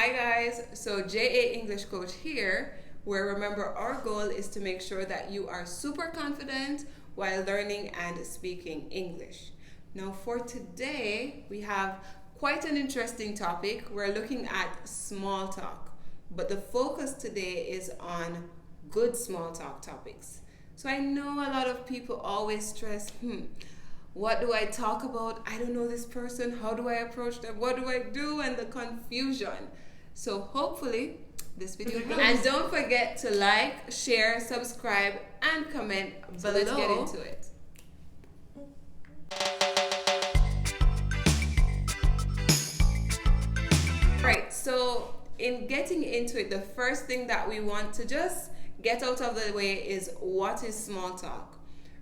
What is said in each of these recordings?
Hi guys, so JA English Coach here, where remember our goal is to make sure that you are super confident while learning and speaking English. Now for today, we have quite an interesting topic. We're looking at small talk, but the focus today is on good small talk topics. So I know a lot of people always stress, what do I talk about? I don't know this person. How do I approach them? What do I do? And the confusion. So hopefully this video helps. And don't forget to like, share, subscribe, and comment below. So let's get into it. Right, so in getting into it, the first thing that we want to just get out of the way is what is small talk.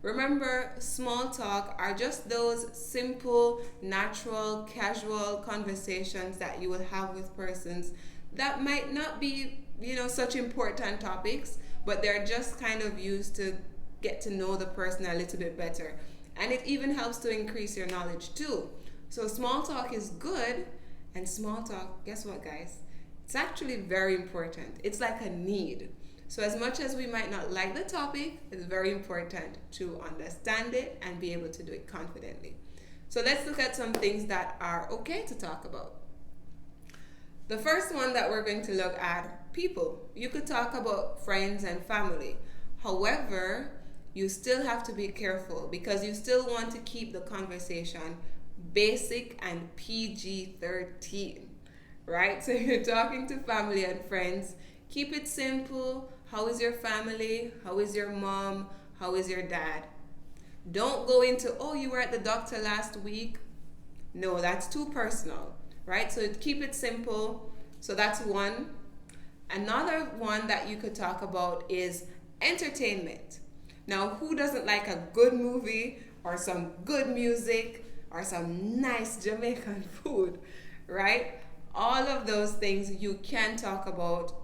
Remember, small talk are just those simple, natural, casual conversations that you will have with persons that might not be, such important topics, but they're just kind of used to get to know the person a little bit better. And it even helps to increase your knowledge too. So small talk is good, and small talk, guess what, guys? It's actually very important. It's like a need. So as much as we might not like the topic, it's very important to understand it and be able to do it confidently. So let's look at some things that are okay to talk about. The first one that we're going to look at, people. You could talk about friends and family. However, you still have to be careful because you still want to keep the conversation basic and PG-13, right? So you're talking to family and friends. Keep it simple. How is your family? How is your mom? How is your dad? Don't go into, you were at the doctor last week. No, that's too personal, right? So keep it simple. So that's one. Another one that you could talk about is entertainment. Now, who doesn't like a good movie or some good music or some nice Jamaican food, right? All of those things you can talk about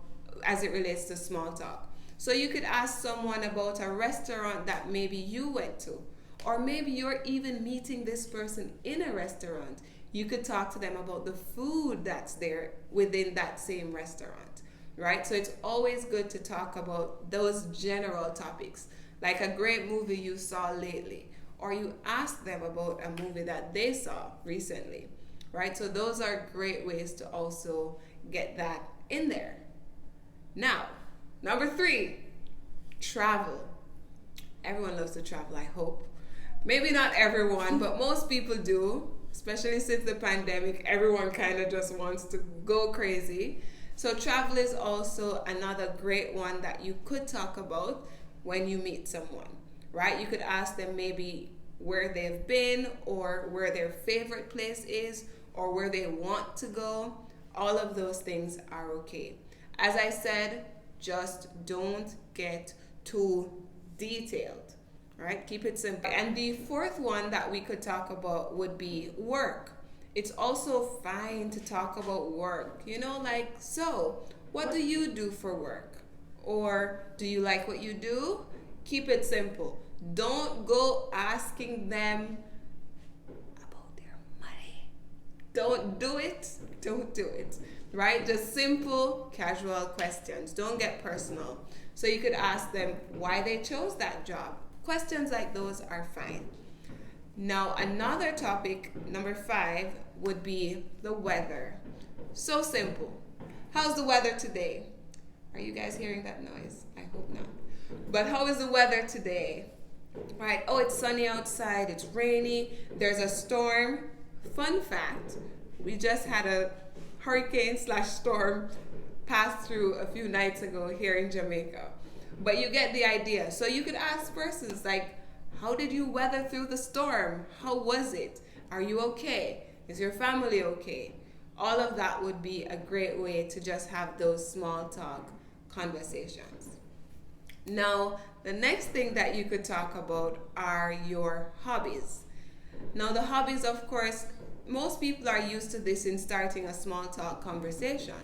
as it relates to small talk. So you could ask someone about a restaurant that maybe you went to, or maybe you're even meeting this person in a restaurant. You could talk to them about the food that's there within that same restaurant, right? So it's always good to talk about those general topics, like a great movie you saw lately, or you ask them about a movie that they saw recently, right? So those are great ways to also get that in there. Now, number 3, travel. Everyone loves to travel, I hope. Maybe not everyone, but most people do, especially since the pandemic. Everyone kind of just wants to go crazy. So travel is also another great one that you could talk about when you meet someone, right? You could ask them maybe where they've been or where their favorite place is or where they want to go. All of those things are okay. As I said, just don't get too detailed, right? Keep it simple. And the fourth one that we could talk about would be work. It's also fine to talk about work, so what do you do for work? Or do you like what you do? Keep it simple. Don't go asking them about their money. Don't do it. Don't do it. Right? Just simple, casual questions. Don't get personal. So you could ask them why they chose that job. Questions like those are fine. Now, another topic, number 5, would be the weather. So simple. How's the weather today? Are you guys hearing that noise? I hope not. But how is the weather today? Right? Oh, it's sunny outside. It's rainy. There's a storm. Fun fact, we just had a hurricane/storm passed through a few nights ago here in Jamaica. But you get the idea. So you could ask persons like, how did you weather through the storm? How was it? Are you okay? Is your family okay? All of that would be a great way to just have those small talk conversations. Now, the next thing that you could talk about are your hobbies. Now, the hobbies, of course, most people are used to this in starting a small talk conversation.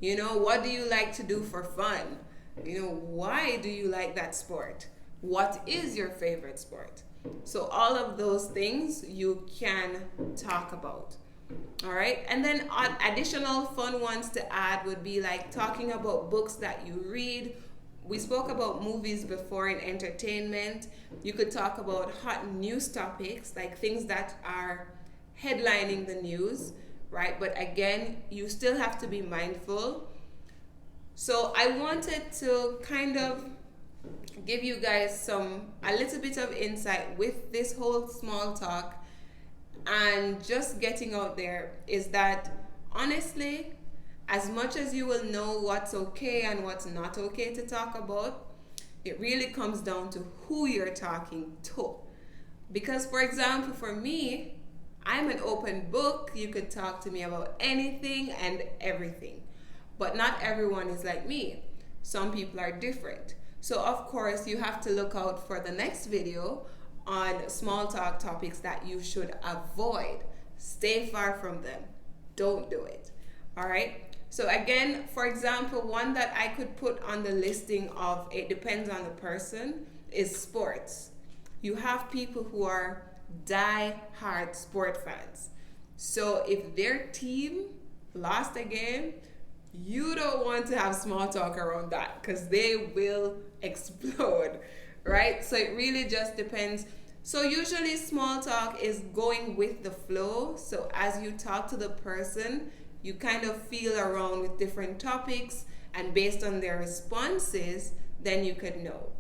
What do you like to do for fun? Why do you like that sport? What is your favorite sport? So all of those things you can talk about. All right, and then additional fun ones to add would be like talking about books that you read. We spoke about movies before in entertainment. You could talk about hot news topics, like things that are headlining the news, right? But again, you still have to be mindful. So I wanted to kind of give you guys a little bit of insight with this whole small talk and just getting out there, is that honestly, as much as you will know what's okay and what's not okay to talk about, it really comes down to who you're talking to. Because, for example, for me, I'm an open book. You could talk to me about anything and everything. But not everyone is like me. Some people are different. So, of course, you have to look out for the next video on small talk topics that you should avoid. Stay far from them. Don't do it. All right? So again, for example, one that I could put on the listing of it depends on the person is sports. You have people who are die-hard sport fans. So if their team lost a game, you don't want to have small talk around that because they will explode, right? So it really just depends. So usually small talk is going with the flow. So as you talk to the person, you kind of feel around with different topics, and based on their responses, then you could know.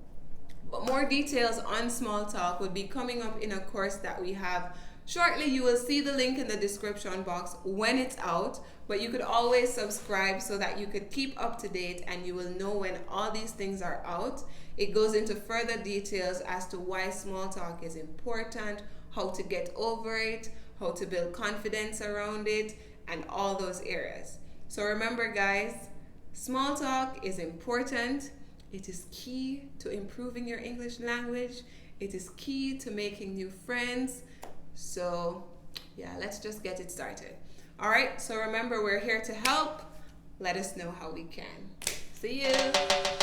But more details on small talk will be coming up in a course that we have shortly. You will see the link in the description box when it's out, but you could always subscribe so that you could keep up to date and you will know when all these things are out. It goes into further details as to why small talk is important, how to get over it, how to build confidence around it, and all those areas. So remember, guys, small talk is important. It is key to improving your English language. It is key to making new friends. So yeah, let's just get it started. All right, so remember, we're here to help. Let us know how we can. See you.